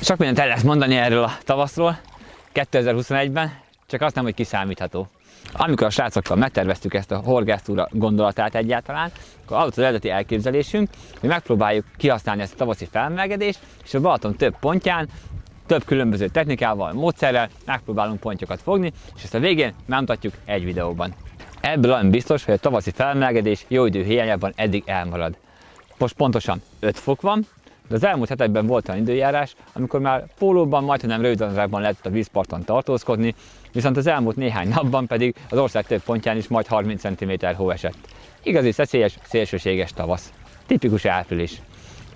Sok mindent el lehet mondani erről a tavaszról 2021-ben, csak azt nem, hogy kiszámítható. Amikor a srácokkal megterveztük ezt a horgásztúra gondolatát egyáltalán, akkor az volt az eredeti elképzelésünk, hogy megpróbáljuk kihasználni ezt a tavaszi felmelegedést, és a Balaton több pontján, több különböző technikával, módszerrel megpróbálunk pontyokat fogni, és ezt a végén megmutatjuk egy videóban. Ebből olyan biztos, hogy a tavaszi felmelegedés jó idő hiányában eddig elmarad. Most pontosan 5 fok van, de az elmúlt hetekben volt olyan időjárás, amikor már pólóban, majdnem rövidnadrágban lehetett a vízparton tartózkodni, viszont az elmúlt néhány napban pedig az ország több pontján is majd 30 cm hó esett. Igazi szeszélyes, szélsőséges tavasz. Tipikus április.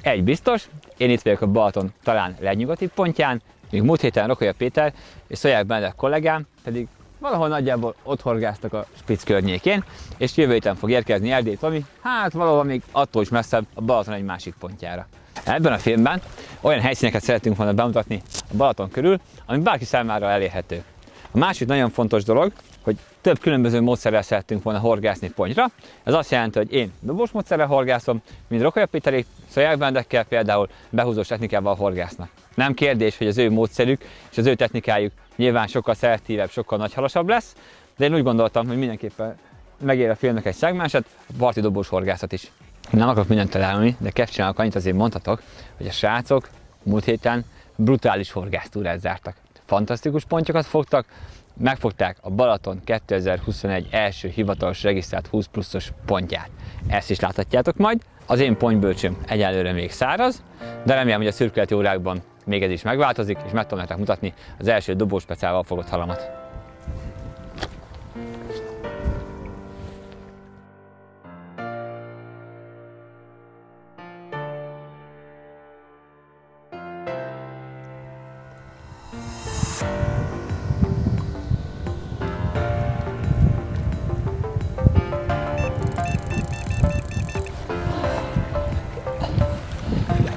Egy biztos, én itt vagyok a Balaton talán legnyugatibb pontján, míg múlt héten Rokolya Péter és Szaják Benedek kollégám pedig valahol nagyjából ott horgáztak a Spitz környékén, és jövő héten fog érkezni Erdélyt, ami hát valahol még attól is messzebb a Balaton egy másik pontjára. Ebben a filmben olyan helyszíneket szeretünk volna bemutatni a Balaton körül, ami bárki számára elérhető. A másik nagyon fontos dolog, hogy több különböző módszerrel szerettünk volna horgászni pontyra. Ez azt jelenti, hogy én dobós módszerrel horgászom, mint Rokolya Péterék, Szaják Benedekkel például behúzós technikával horgásznak. Nem kérdés, hogy az ő módszerük és az ő technikájuk nyilván sokkal szelektívebb, sokkal nagyhalasabb lesz, de én úgy gondoltam, hogy mindenképpen megér a filmnek egy szegmenset, a parti dobós horgászat is. Nem akarok mindent elárulni, de kevcsinálok annyit azért mondhatok, hogy a srácok múlt héten brutális horgásztúrát zártak. Fantasztikus pontyokat fogtak, megfogták a Balaton 2021 első hivatalos regisztrált 20 pluszos pontját. Ezt is láthatjátok majd. Az én pontbölcsöm egyelőre még száraz, de remélem, hogy a szürkületi órákban még ez is megváltozik, és meg tudom nektek mutatni az első dobóspecával fogott halamat.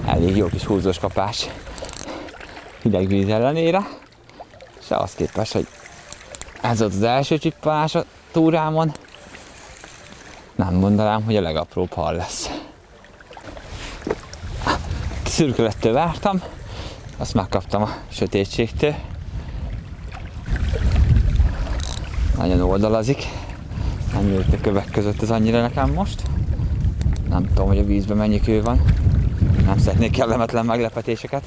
Elég jó kis húzós kapás hideg víz ellenére, és ahhoz képest, hogy ez volt az első csippalás a túrámon, nem mondanám, hogy a legapróbb hal lesz. Szürkülettől vártam, azt megkaptam a sötétségtől. Nagyon oldalazik, nem jött a kövek között ez annyira nekem most. Nem tudom, hogy a vízben mennyi kő van. Nem szeretnék kellemetlen meglepetéseket.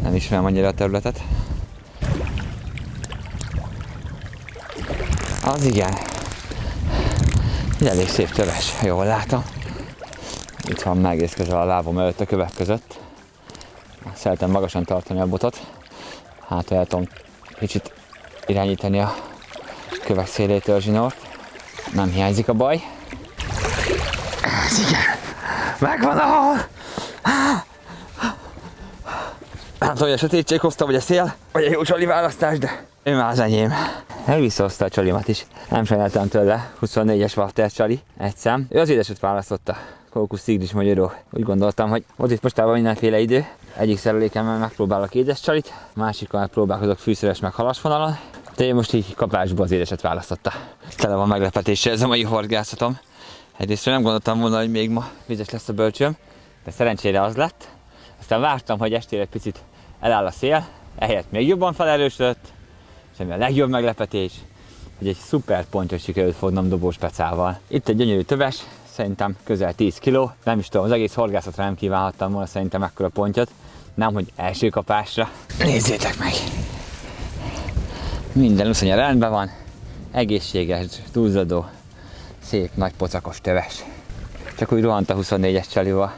Nem ismerem annyira a területet. Az igen. Elég szép töves, jól látom. Itt van megészkezel a lábam előtt a kövek között. Szeretem magasan tartani a botot. Hát el tudom kicsit irányítani a kövek szélétől a zsinort. Nem hiányzik a baj. Ez igen. Megvan a hal! Nem tudom, hogy a sötétség hozta, vagy a szél, vagy a jó csali választás, de ő már az enyém. Elvisszahozta a csalimat is. Nem sajnáltam tőle, 24-es Wafter csali, egy szem. Ő az édeset választotta, Kókusz tigris magyaró. Úgy gondoltam, hogy ott itt mostában mindenféle idő. Egyik szerelékemmel megpróbálok édes csalit, másikkal megpróbálkozok fűszeres meg halasvonalon. De én most így kapásból az édeset választotta. Tele van meglepetéssel ez a mai horgászatom. Egyrészt nem gondoltam volna, hogy még ma vizes lesz a bölcsőm, de szerencsére az lett. Aztán vártam, hogy estére egy picit eláll a szél, ehelyett még jobban felerősödött, és ami a legjobb meglepetés, hogy egy szuper pontot sikerült fognom dobós pecával. Itt egy gyönyörű töves, szerintem közel 10 kg, nem is tudom, az egész horgászatra nem kívánhattam volna szerintem ekkora pontot, nem hogy első kapásra. Nézzétek meg! Minden uszonya rendben van, egészséges, duzzadó, szép nagy pocakos töves. Csak úgy rohant a 24-es csalival.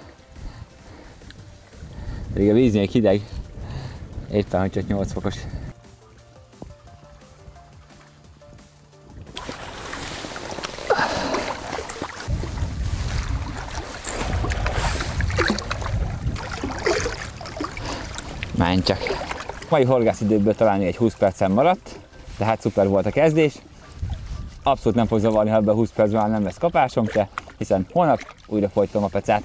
Pedig a víz még hideg. Éppen, hogy csak 8 fokos. Menj csak! Mai horgászidőből talán egy 20 percen maradt, de hát szuper volt a kezdés. Abszolút nem fog zavarni, ha ebben 20 percben nem lesz kapásom se, hiszen holnap újra folytatom a pecát.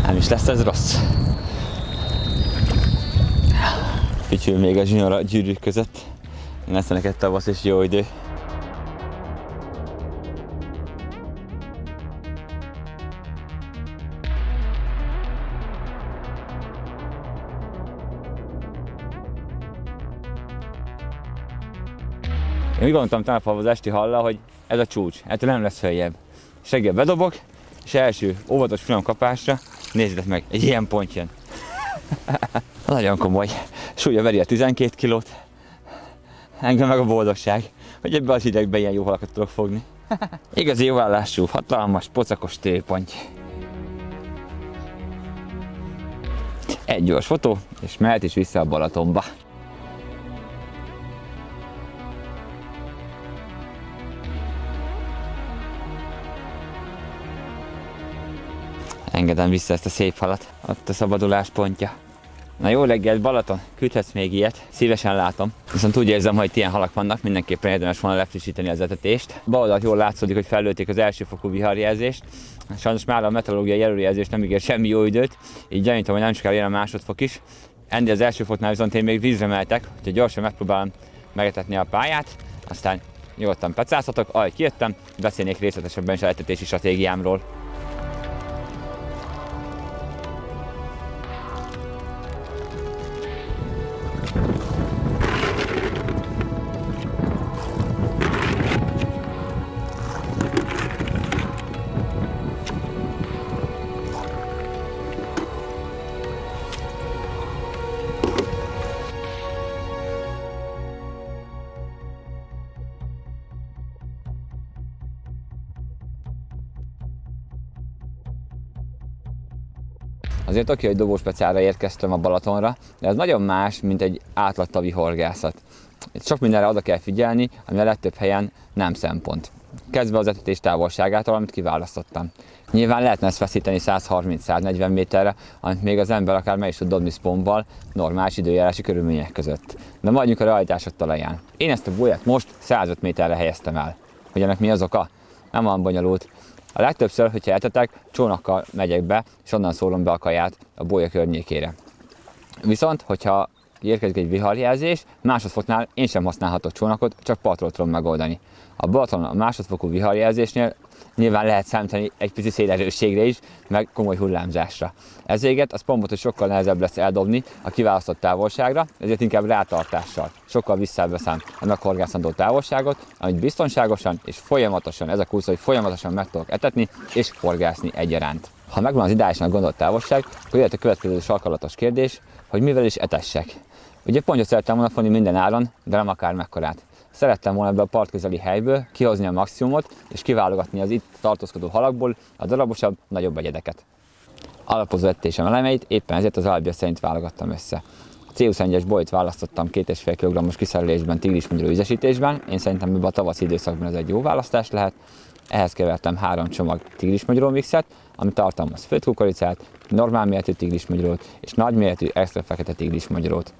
Nem is lesz ez rossz. Fütyül még a zsinyor a gyűrűk között. Lesz neked tavasz és jó idő. Én úgy gondoltam tegnap az esti hallal, hogy ez a csúcs, ettől nem lesz följebb. Seggel bedobok, és első óvatos finom kapásra, nézzétek meg, egy ilyen pont jön. Nagyon komoly. Súlya veri a 12 kilót. Engem meg a boldogság, hogy ebbe az hidegbe ilyen jó halakat tudok fogni. Igazi jó állású, hatalmas, pocakos télponty. Egy gyors fotó, és mehet is vissza a Balatonba. Engedem vissza ezt a szép halat, ott a szabadulás pontja. Na jó reggelt Balaton, küldhetsz még ilyet, szívesen látom. Viszont úgy érzem, hogy ilyen halak vannak, mindenképpen érdemes volna lefrissíteni az etetést. Bal oldalt jól látszódik, hogy fellőtték az elsőfokú viharjelzést. Sajnos már a meteorológiai előrejelzés nem ígér semmi jó időt, így gyanítom, hogy nem sokára jön a másodfok is. Ennél az első foknál viszont én még vízre mehetek, úgyhogy gyorsan megpróbálom megetetni a pályát, aztán nyugodtan pecázhatok, ahogy kijöttem, beszélnék részletesebben is a etetési stratégiámról. Azért oké, hogy dobóspecára érkeztem a Balatonra, de ez nagyon más, mint egy átlagtavi horgászat. Itt sok mindenre oda kell figyelni, ami a legtöbb helyen nem szempont. Kezdve az etetés távolságától, amit kiválasztottam. Nyilván lehetne ezt feszíteni 130-140 méterre, amit még az ember akár meg is tud dobni spombbal normális időjárási körülmények között. De maradjunk a realitások talaján. Én ezt a bolyát most 105 méterre helyeztem el. Hogy ennek mi az oka? Nem olyan bonyolult. A legtöbbször, hogyha etetek, csónakkal megyek be, és onnan szólom be a kaját a bolya környékére. Viszont, hogyha érkezik egy viharjelzés, másodfoknál én sem használhatok csónakot, csak partról tudom megoldani. A Balatonon a másodfokú viharjelzésnél nyilván lehet számítani egy pici szélerősségre is, meg komoly hullámzásra. Ezért a spombot sokkal nehezebb lesz eldobni a kiválasztott távolságra, ezért inkább rátartással, sokkal visszaveszem a meghorgászandó távolságot, amit biztonságosan és folyamatosan, ez a kulcs, hogy folyamatosan meg tudok etetni és horgászni egyaránt. Ha megvan az ideálisan gondolt távolság, akkor jöhet a következő sarkalatos kérdés, hogy mivel is etessek. Ugye pontot szerettem volna fogni minden áron, de nem akár mekkorát. Szerettem volna ebbe a partközeli helyből kihozni a maximumot, és kiválogatni az itt tartózkodó halakból a darabosabb, nagyobb egyedeket. Alapozó etésem elemeit éppen ezért az alapja szerint válogattam össze. A C21-es bolyt választottam 2,5 kg-os kiszerelésben, tigrismagyró ízesítésben. Én szerintem ebben a tavaszi időszakban ez egy jó választás lehet. Ehhez kevertem 3 csomag tigrismagyró mixet, ami tartalmaz főtt kukoricát, normál méretű tigrismagyrót és nagy méretű extra fekete tigrismagyrót.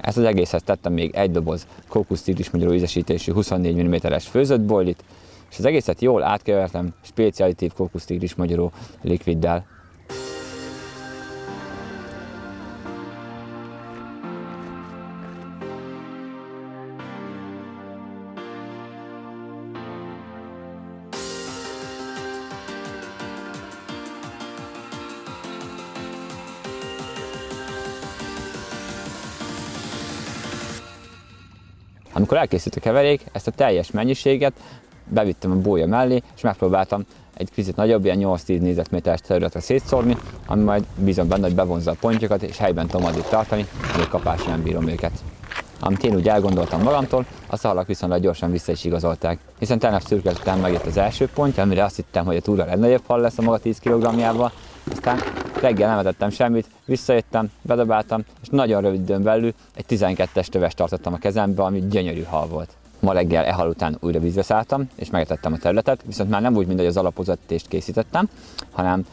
Ezt az egészhez tettem még egy doboz kókusz tigrismagyró ízesítésű 24 mm-es főzött boilit, és az egészet jól átkevertem specialitív kókusz tigrismagyró likviddel. Amikor elkészült a keverék, ezt a teljes mennyiséget bevittem a bólya mellé, és megpróbáltam egy kicsit nagyobb, ilyen 8-10 négyzetméteres területre szétszórni, ami majd bízom benne, hogy bevonza a pontyokat, és helyben tudom addig tartani, még kapásra nem bírom őket. Amit én úgy elgondoltam magamtól, a halak viszonylag gyorsan vissza is igazolták. Hiszen tegnap szürke után megjött az első pontja, amire azt hittem, hogy a túra legnagyobb hal lesz a maga 10 kg-jával. Aztán reggel nem etettem semmit, visszajöttem, bedobáltam, és nagyon rövid időn belül egy 12-es tövest tartottam a kezembe, ami gyönyörű hal volt. Ma reggel hal után újra vízre szálltam, és megetettem a területet, viszont már nem úgy, mint hogy az alapozettést készítettem, hanem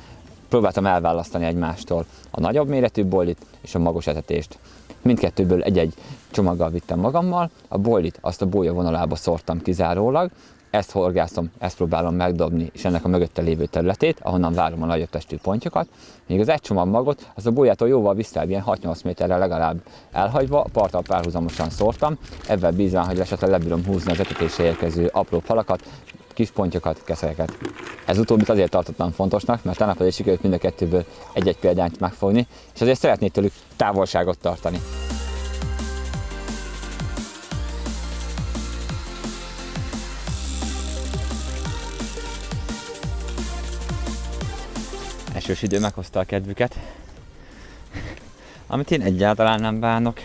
próbáltam elválasztani egymástól a nagyobb méretű boilit és a magos etetést. Mindkettőből egy-egy csomaggal vittem magammal, a boilit azt a bólya vonalába szórtam kizárólag, ezt horgászom, ezt próbálom megdobni, és ennek a mögötte lévő területét, ahonnan várom a nagyobb testű ponttyokat. Még az egy csomag magot, az a bolyától jóval visszább, ilyen 6-8 méterre legalább elhagyva, parttal párhuzamosan szórtam, ebben bízván, hogy esetleg lebírom húzni az etetésre érkező apró halakat, kis ponttyokat, keszelyeket. Ez utóbbit azért tartottam fontosnak, mert tegnap azért sikerült mind a kettőből egy-egy példányt megfogni, és azért szeretnék tőlük távolságot tartani. Esős idő meghozta a kedvüket, amit én egyáltalán nem bánok.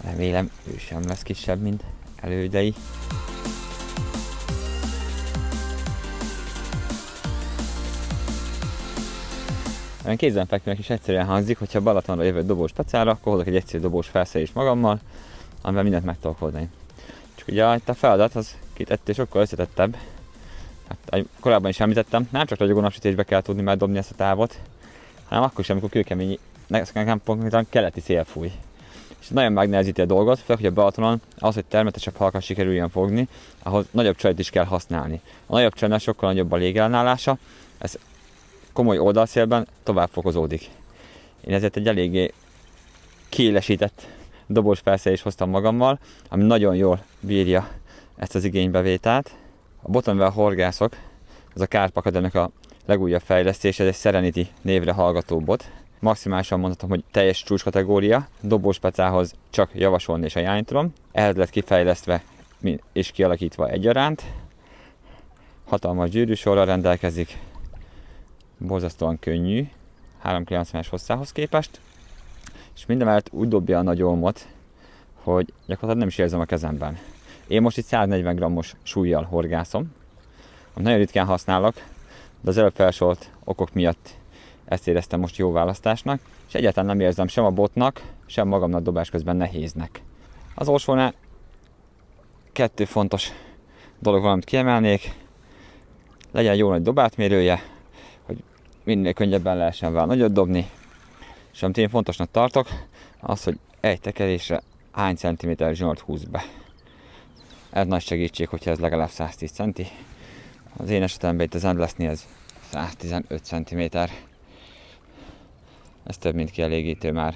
Remélem, ő sem lesz kisebb, mint elődei. Olyan kézenfekvőnek is egyszerűen hangzik, hogyha Balatonra jövök dobós pecára, akkor hozok egy egyszerű dobós felszerelést magammal, amivel mindent meg tudok oldani. Csak ugye itt a feladat az ettől sokkal összetettebb. Hát, korábban is említettem, nem csak ragyogó napsütésbe kell tudni már dobni ezt a távot, hanem akkor is, amikor kőkemény, nekem pontosan keleti szél fúj. És nagyon megnehezíti a dolgot, főleg, hogy a Balatonon az, hogy termetesebb halakat sikerüljön fogni, ahhoz nagyobb csalit is kell használni. A nagyobb csalnál sokkal nagyobb a légellenállása, ez komoly oldalszélben tovább fokozódik. Én ezért egy eléggé kiélesített dobós felszerelést hoztam magammal, ami nagyon jól bírja ezt az igénybevételt. A Bottomwell horgászok, ez a Carp Academy-nek a legújabb fejlesztés, ez egy Serenity névre hallgató bot. Maximálisan mondhatom, hogy teljes csúcskategória, dobós pecához csak javasolni és ajánlani tudom. Ehhez lett kifejlesztve és kialakítva egyaránt. Hatalmas gyűrűsorral rendelkezik, borzasztóan könnyű, 3,90-es hosszához képest. És mindemellett úgy dobja a nagy olmot, hogy gyakorlatilag nem is érzem a kezemben. Én most itt 140 g-os súlyjal horgászom, amit nagyon ritkán használok, de az előbb felsorolt okok miatt ezt éreztem most jó választásnak, és egyáltalán nem érzem sem a botnak, sem magamnak dobás közben nehéznek. Az orsónál 2 fontos dolog valamit kiemelnék, legyen jó nagy dobátmérője, hogy minél könnyebben lehessen vele nagyot dobni, és amit én fontosnak tartok, az, hogy egy tekerésre hány centiméter zsinort húz be. Ez nagy segítség, hogyha ez legalább 110 cm. Az én esetemben itt az Endlessnél ez 115 cm. Ez több mint kielégítő már.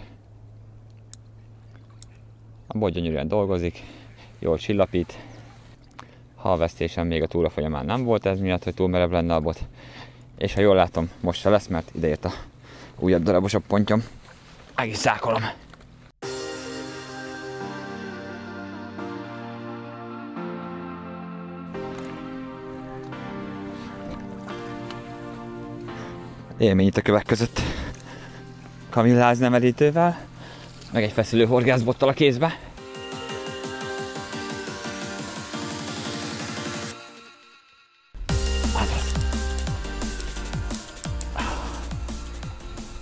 A bot gyönyörűen dolgozik, jól csillapít. Halvesztésem még a túra folyamán nem volt ez miatt, hogy túl merev lenne a bot. És ha jól látom, most se lesz, mert ideért a újabb darabosabb pontyom. Meg is szákolom. Élmény itt a kövek között. Kamillázni emelítővel, meg egy feszülő horgászbottal a kézbe. Azaz.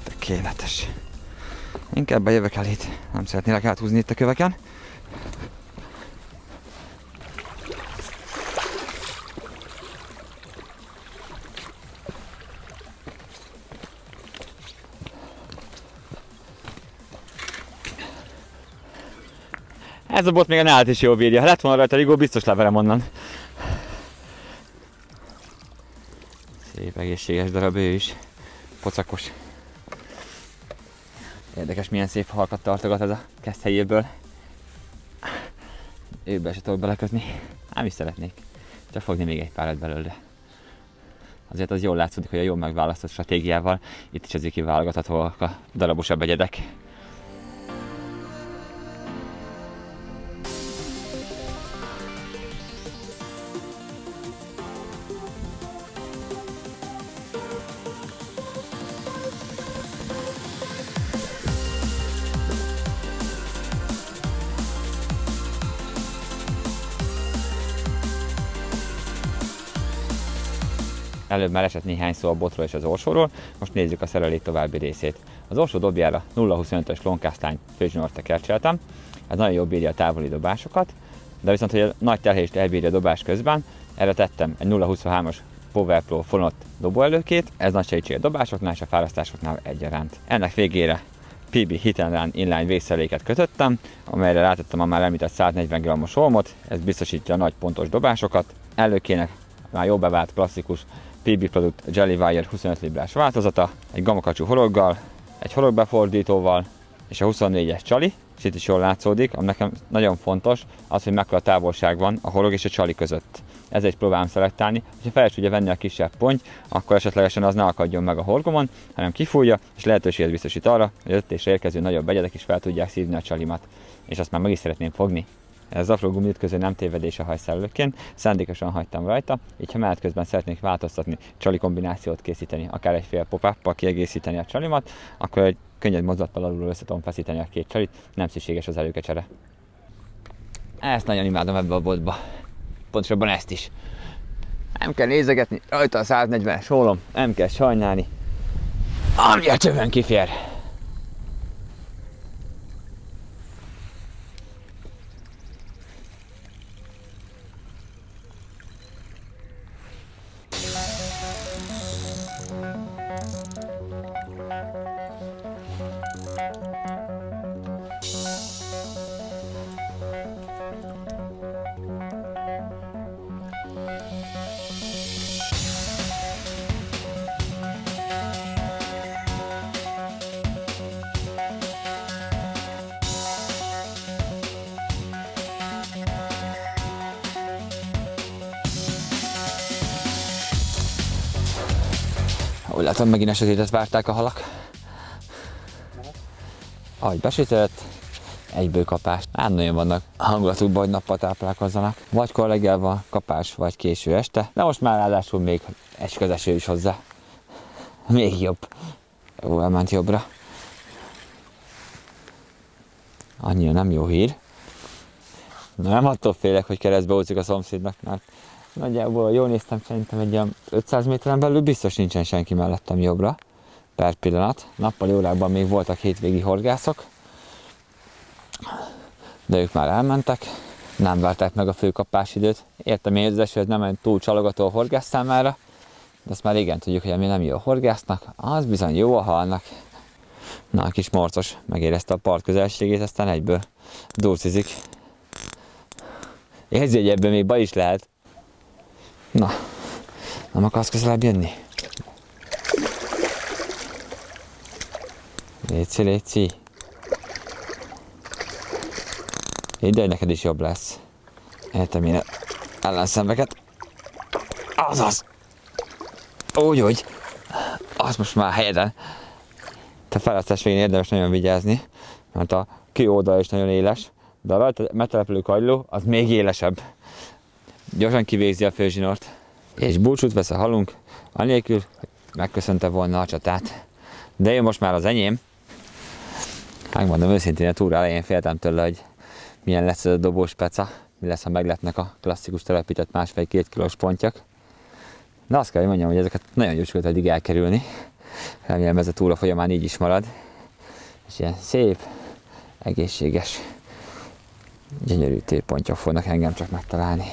Tökéletes. Inkább bejövök el itt. Nem szeretnélek áthúzni itt a köveken. Ez a bot még a nálat is jól bírja. Ha lett volna rajta rigó, biztos leverem onnan. Szép egészséges darab ő is. Pocakos. Érdekes, milyen szép halkat tartogat ez a keszthelyéből. Őbe se tudok belekötni. Nem is szeretnék. Csak fogni még egy párat belőle. Azért az jól látszik, hogy a jól megválasztott stratégiával itt is azért kiválogathatóak a darabosabb egyedek. Előbb már esett néhány szó a botról és az orsóról, most nézzük a szerelés további részét. Az orsó dobjára 0,25-ös lónkásztány főzsinort kercseltem, ez nagyon jól bírja a távoli dobásokat, de viszont, hogy a nagy terhelést elbírja a dobás közben, erre tettem egy 0,23-as Power Pro fonott dobóelőkét, ez nagy segítség a dobásoknál és a fárasztásoknál egyaránt. Ennek végére PB Hit & Run inline végszeléket kötöttem, amelyre rátettem a már említett 140 g-os olmot, ez biztosítja a nagy pontos dobásokat. Előkének már jó bevált klasszikus PB Product Jelly Wire 25 librás változata, egy gamakacsú horoggal, egy horogbefordítóval és a 24-es csali, és itt is jól látszódik, ami nekem nagyon fontos, az, hogy mekkora távolság van a horog és a csali között. Ezért próbálom szelektálni, hogyha fel is tudja venni a kisebb ponty, akkor esetlegesen az ne akadjon meg a horgomon, hanem kifújja, és lehetőséget biztosít arra, hogy ötésre érkező nagyobb egyedek is fel tudják szívni a csalimat. És azt már meg is szeretném fogni. Ez az apró gumiütköző nem tévedés a hajszellőként, szándékosan hagytam rajta, így ha menet közben szeretnék változtatni, csali kombinációt készíteni, akár egy fél pop-up-pal kiegészíteni a csalimat, akkor egy könnyed mozdulattal alulról össze tudom feszíteni a két csalit, nem szükséges az előkecsere. Ezt nagyon imádom ebbe a boltba. Pontosabban ezt is. Nem kell nézegetni, rajta a 140-es ólom, nem kell sajnálni, ami a csövön kifér. Úgy látom, megint esetétet várták a halak. Ahogy besütött, egyből kapás. Nem nagyon vannak hangulatukban, hogy nappal táplálkozzanak. Vagy kor reggel van kapás, vagy késő este. De most már ráadásul még egy közeső is hozzá. Még jobb. Jó, elment jobbra. Annyira nem jó hír. Nem attól félek, hogy keresztbe úszik a szomszédnak, mert nagyjából jól néztem, szerintem egy olyan 500 méteren belül biztos nincsen senki mellettem jobbra per pillanat. Nappali órákban még voltak hétvégi horgászok, de ők már elmentek, nem várták meg a főkapásidőt. Értem én, hogy az eső nem túl csalogató a horgász számára, de azt már régen tudjuk, hogy ami nem jó a horgásznak, az bizony jó a halnak. Na, a kis morcos megérezte a part közelségét, aztán egyből durcizik. Érzi, hogy ebből még baj is lehet. Na, nem akarsz közelebb jönni? Léci, léci. Ide, neked is jobb lesz. Értem én ellenszembeket. Azaz! Úgy. Az most már helyeden. A felasztás végén érdemes nagyon vigyázni, mert a kőoldal is nagyon éles, de a rajta megtelepülő kagyló az még élesebb. Gyorsan kivégzi a főzsinort, és búcsút vesz a halunk, anélkül, hogy megköszönte volna a csatát. De én most már az enyém. Megmondom őszintén, a túra elején féltem tőle, hogy milyen lesz ez a dobós peca, mi lesz, ha meglepnek a klasszikus telepített 1,5-2 kilós pontyak. De azt kell, hogy mondjam, hogy ezeket nagyon gyorsan eddig elkerülni. Remélem ez a túra folyamán így is marad. És ilyen szép, egészséges, gyönyörű téppontyok fognak engem csak megtalálni.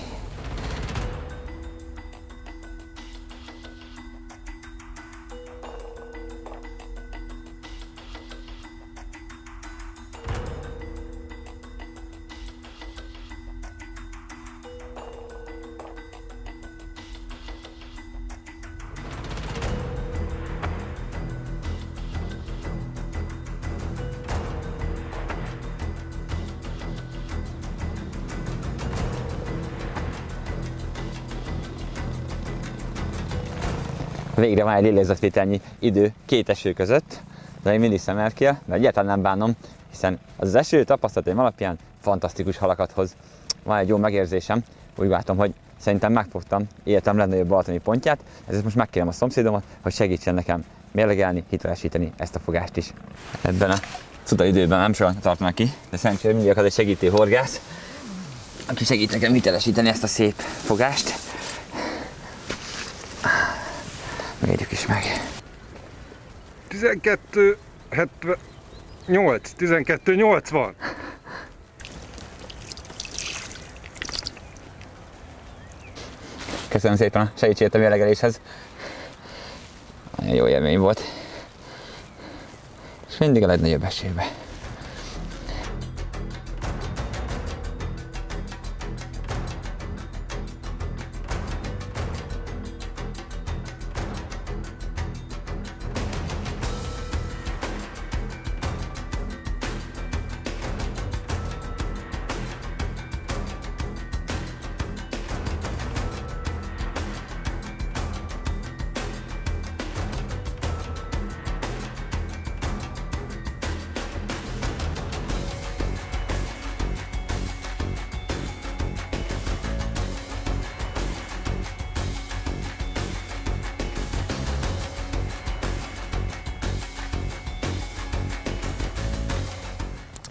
Végre már egy lélegzetvételnyi idő két eső között, de én mindig szemelkél, de egyáltalán nem bánom, hiszen az eső tapasztalataim alapján fantasztikus halakat hoz. Van egy jó megérzésem, úgy látom, hogy szerintem megfogtam életem legnagyobb balatoni pontját, ezért most megkérem a szomszédomat, hogy segítsen nekem mérlegelni, hitelesíteni ezt a fogást is. Ebben a cuda időben nem sokan tartanak ki, de szerencsére mindig akad egy segítő horgász, aki segít nekem hitelesíteni ezt a szép fogást. Megérjük is meg. 12,80. Köszönöm szépen a segítséget a mérlegeléshez. Nagyon jó élmény volt. És és mindig a legnagyobb esélybe.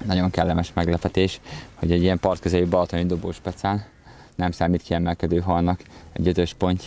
Nagyon kellemes meglepetés, hogy egy ilyen partközeli balatoni dobóspecán nem számít kiemelkedő halnak egy 5-ös ponty.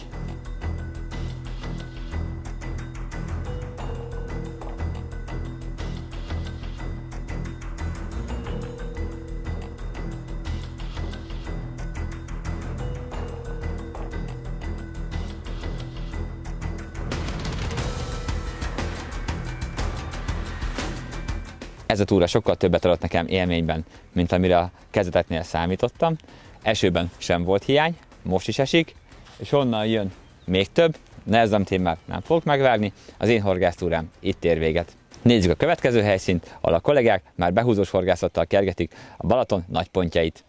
Ez a túra sokkal többet adott nekem élményben, mint amire a kezdeteknél számítottam. Esőben sem volt hiány, most is esik, és honnan jön még több, nehezemt én már nem fogok megvárni, az én horgásztúrám itt ér véget. Nézzük a következő helyszínt, ahol a kollégák már behúzós horgászattal kergetik a Balaton nagy pontjait.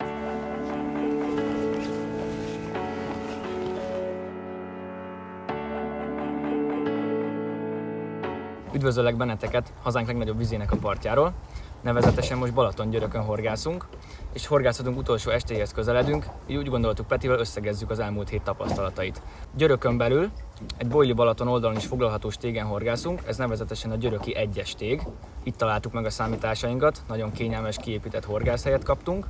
Üdvözöllek benneteket hazánk legnagyobb vizének a partjáról, nevezetesen most Balatongyörökön horgászunk, és horgászatunk utolsó estéhez közeledünk, így úgy gondoltuk Petivel összegezzük az elmúlt hét tapasztalatait. Györökön belül egy Bojli Balaton oldalon is foglalható stégen horgászunk, ez nevezetesen a Györöki 1-es stég. Itt találtuk meg a számításainkat, nagyon kényelmes kiépített horgászhelyet kaptunk,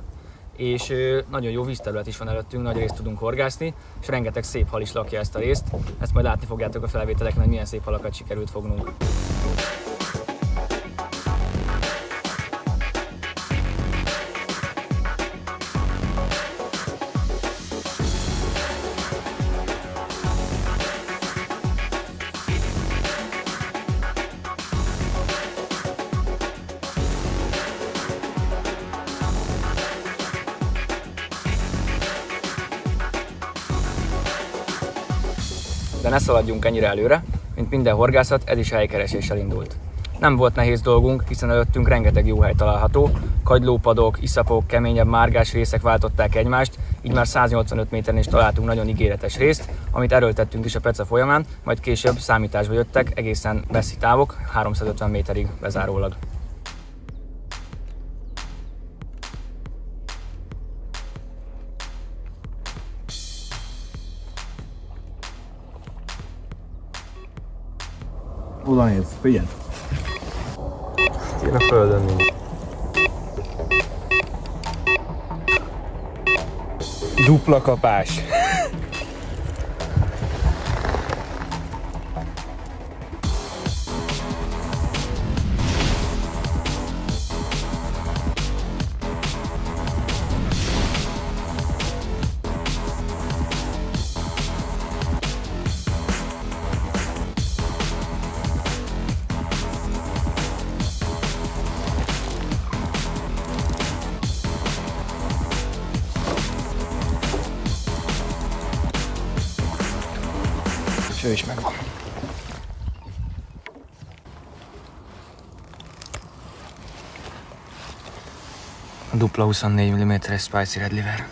és nagyon jó vízterület is van előttünk, nagy részt tudunk horgászni, és rengeteg szép hal is lakja ezt a részt. Ezt majd látni fogjátok a felvételeken, hogy milyen szép halakat sikerült fognunk. De ne szaladjunk ennyire előre, mint minden horgászat, ez is helykereséssel indult. Nem volt nehéz dolgunk, hiszen előttünk rengeteg jó hely található, kagylópadok, iszapok, keményebb márgás részek váltották egymást, így már 185 méteren is találtunk nagyon ígéretes részt, amit erőltettünk is a peca folyamán, majd később számításba jöttek egészen messzi távok, 350 méterig bezárólag. Oda nézz, figyelj! Én a földön nincs. Dupla kapás. És ő is megvan. A dupla 24 mm-es Spicy Red Liver.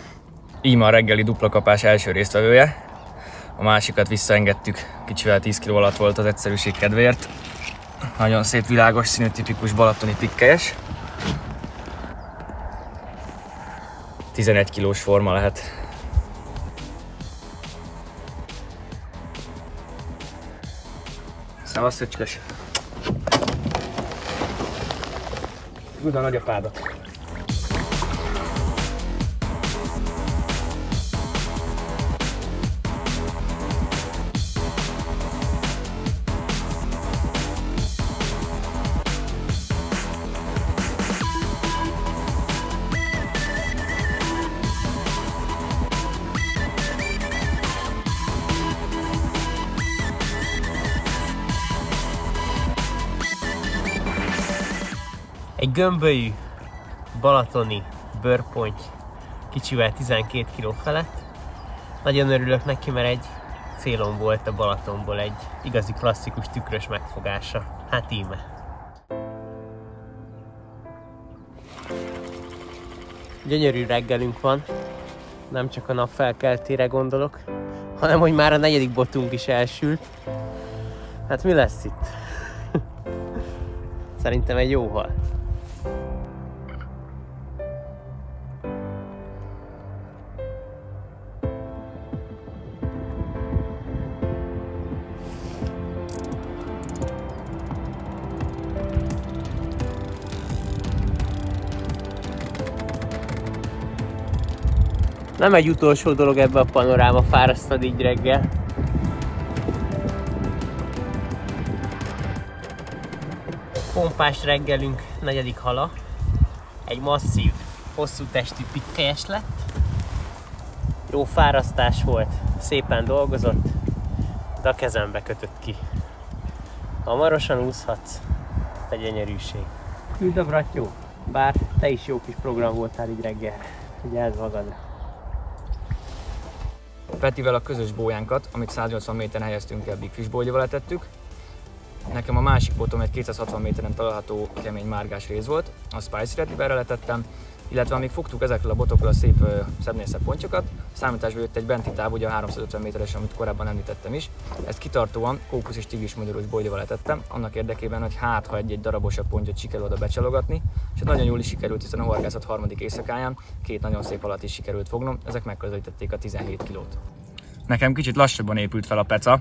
Íme a reggeli dupla kapás első résztvevője. A másikat visszaengedtük, kicsivel 10 kg alatt volt az egyszerűség kedvéért. Nagyon szép világos színű, tipikus balatoni pikkelyes. 11 kilós forma lehet. Szevasz, szöcskes! Üld a nagyapádat! Egy gömbölyű balatoni bőrponty kicsivel 12 kg felett. Nagyon örülök neki, mert egy célom volt a Balatonból egy igazi klasszikus tükrös megfogása. Hát íme. Gyönyörű reggelünk van, nem csak a nap felkeltére gondolok, hanem hogy már a 4. botunk is elsült. Hát mi lesz itt? Szerintem egy jó hal. Nem egy utolsó dolog ebbe a panoráma fárasztani így reggel. Pompás reggelünk 4. hala. Egy masszív, hosszú testű pikkelyeses lett. Jó fárasztás volt, szépen dolgozott, de a kezembe kötött ki. Hamarosan úszhatsz, te gyönyörűség. Küld a brattyó, bár te is jó kis program voltál így reggel. Figyelj magadra. Petivel a közös bójánkat, amit 180 méteren helyeztünk el, Big Fish bólival letettük. Nekem a másik botom egy 260 méteren található kemény márgás rész volt, a Spicy Retrieverre letettem, illetve amíg fogtuk ezekről a botokról a szebbnél szebb pontyokat, számításba jött egy benti táv, ugye a 350 méteres, amit korábban említettem is. Ezt kitartóan kókusz és tigris magyarós bólival letettem, annak érdekében, hogy hát ha egy darabosabb pontyot sikerül oda becsalogatni, és nagyon jól is sikerült, hiszen a horgászat 3. éjszakáján 2 nagyon szép halat is sikerült fognom, ezek megközelítették a 17 kilót. Nekem kicsit lassabban épült fel a peca,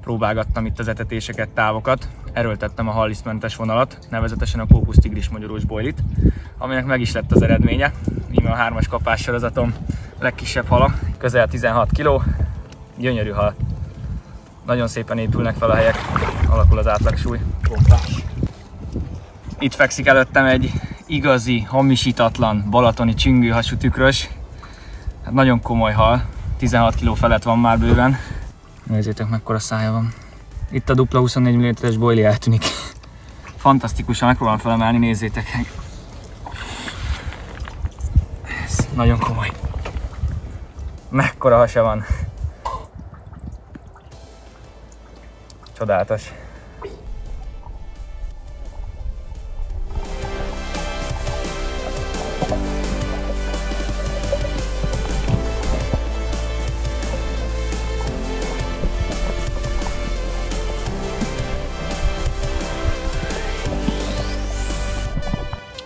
próbálgattam itt az etetéseket, távokat, erőltettem a hallisztmentes vonalat, nevezetesen a kókusz tigris magyarós bojlit, aminek meg is lett az eredménye. Íme a 3-as kapás sorozatom legkisebb hala, közel 16 kg, gyönyörű hal. Nagyon szépen épülnek fel a helyek, alakul az átlagsúly. Pompás. Itt fekszik előttem egy igazi, hamisítatlan balatoni csüngőhasú tükrös. Hát nagyon komoly hal, 16 kg felett van már bőven. Nézzétek, mekkora szája van. Itt a dupla 24 mm-es bojli eltűnik. Fantasztikusan megpróbálom felemelni, nézzétek. Ez nagyon komoly. Mekkora hasa van. Csodálatos.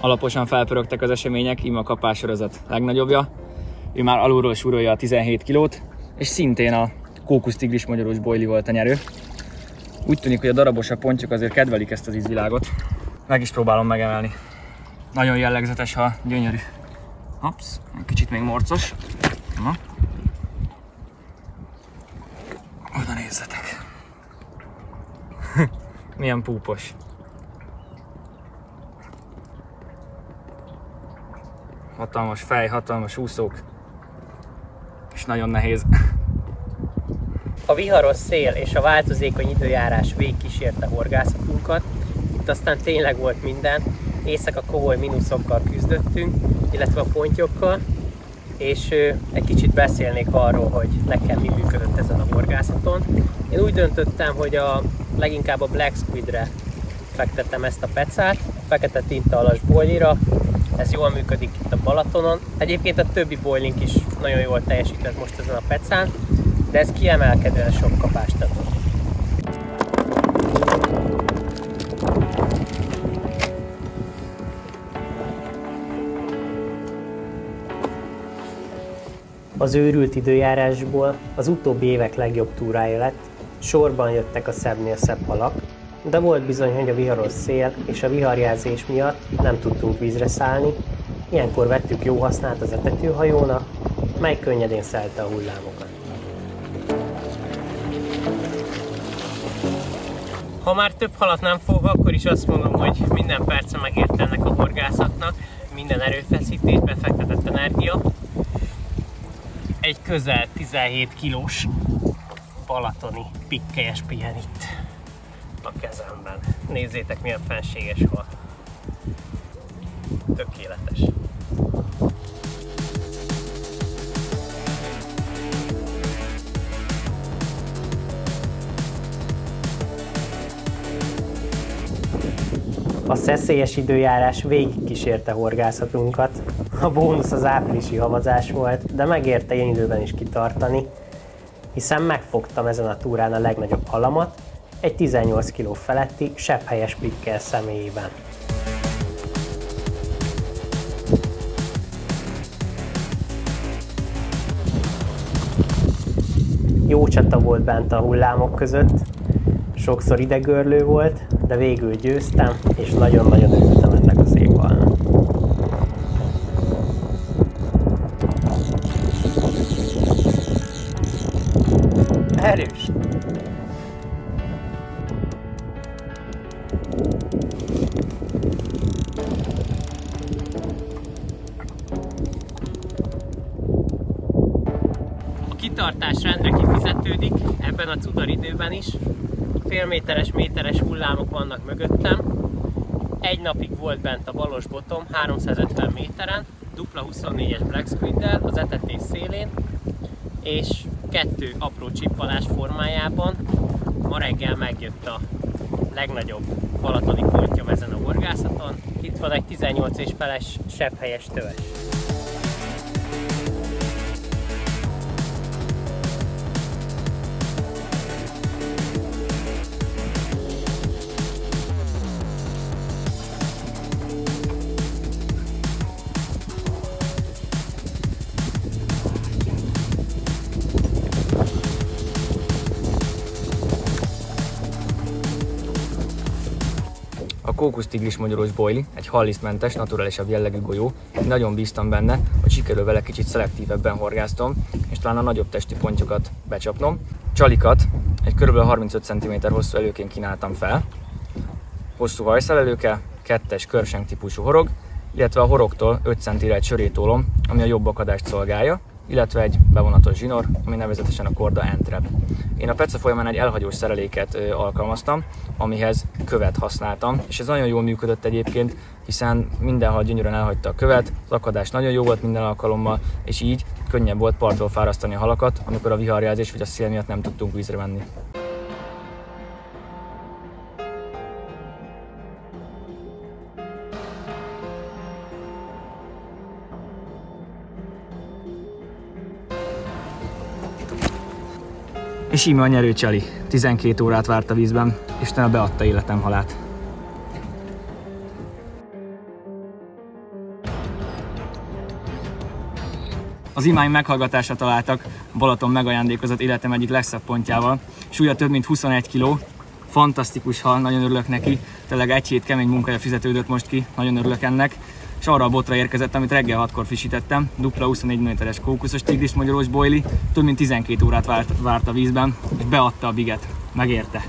Alaposan felpörögtek az események, íme a kapássorozat legnagyobbja. Ő már alulról súrolja a 17 kilót, és szintén a kókusz tigris magyarós bojli volt a nyerő. Úgy tűnik, hogy a darabosabb pontyok azért kedvelik ezt az ízvilágot. Meg is próbálom megemelni. Nagyon jellegzetes, ha gyönyörű. Hops, kicsit még morcos. Na. Oda nézzetek. Milyen púpos. Hatalmas fej, hatalmas úszók, és nagyon nehéz. A viharos szél és a változékony időjárás végigkísérte horgászatunkat. Itt aztán tényleg volt minden. Éjszaka komoly mínuszokkal küzdöttünk, illetve a pontyokkal. És egy kicsit beszélnék arról, hogy nekem mi működött ezen a horgászaton. Én úgy döntöttem, hogy leginkább a Black Squidre fektettem ezt a pecát, a fekete tintahalas bojlira. Ez jól működik itt a Balatonon. Egyébként a többi bojlink is nagyon jól teljesített most ezen a pecán, de ez kiemelkedően sok kapást adott. Az őrült időjárásból az utóbbi évek legjobb túrája lett, sorban jöttek a szebbnél szebb halak, de volt bizony, hogy a viharos szél és a viharjelzés miatt nem tudtunk vízre szállni, ilyenkor vettük jó hasznát az etetőhajónak, mely könnyedén szelte a hullámokat. Ha már több halat nem fog, akkor is azt mondom, hogy minden perce megért ennek a horgászatnak, minden erőfeszítés, befektetett energia. Egy közel 17 kilós balatoni pikkelyes pihen itt a kezemben. Nézzétek, milyen fenséges hal. tökéletes. A szeszélyes időjárás végigkísérte horgászatunkat. A bónusz az áprilisi havazás volt, de megérte ilyen időben is kitartani, hiszen megfogtam ezen a túrán a legnagyobb halamat, egy 18 kg feletti sebhelyes pikkel személyében. Jó csata volt bent a hullámok között, sokszor idegörlő volt, de végül győztem, és nagyon-nagyon örültem ennek a szép halnak. Erős! A kitartás rendre kifizetődik, ebben a cudaridőben is. Méteres hullámok vannak mögöttem. Egy napig volt bent a balos botom 350 méteren, dupla 24-es Black Squid-del az etetés szélén, és 2 apró csippalás formájában. Ma reggel megjött a legnagyobb balatoni pontjom ezen a horgászaton. Itt van egy 18 és feles sebhelyes töves. A kókusztigris magyarós bojli, egy hallisztmentes, naturálisabb jellegű golyó. Nagyon bíztam benne, hogy sikerül vele kicsit szelektívebben horgáztom, és talán a nagyobb testi pontjukat becsapnom. Csalikat egy kb. 35 cm hosszú előként kínáltam fel. Hosszú hajszálelőke, 2-es körsenk típusú horog, illetve a horogtól 5 cm-re egy sörétólom, ami a jobb akadást szolgálja, illetve egy bevonatos zsinór, ami nevezetesen a korda N-trap. Én a peca folyamán egy elhagyós szereléket alkalmaztam, amihez követ használtam, és ez nagyon jól működött egyébként, hiszen minden hal gyönyörűen elhagyta a követ, az akadás nagyon jó volt minden alkalommal, és így könnyebb volt partról fárasztani a halakat, amikor a viharjelzés vagy a szél miatt nem tudtunk vízre menni. És íme a nyerő Csali. 12 órát várt a vízben, és utána beadta életem halát. Az imáim meghallgatásra találtak a Balaton megajándékozott életem egyik legszebb pontjával. Súlya több mint 21 kg. Fantasztikus hal, nagyon örülök neki. Tényleg egy hét kemény munkája fizetődött most ki, nagyon örülök ennek. És arra a botra érkezett, amit reggel 6-kor frissítettem, dupla 24 méteres kókuszos tigris magyarós bojli, több mint 12 órát várt a vízben, és beadta a biget. Megérte.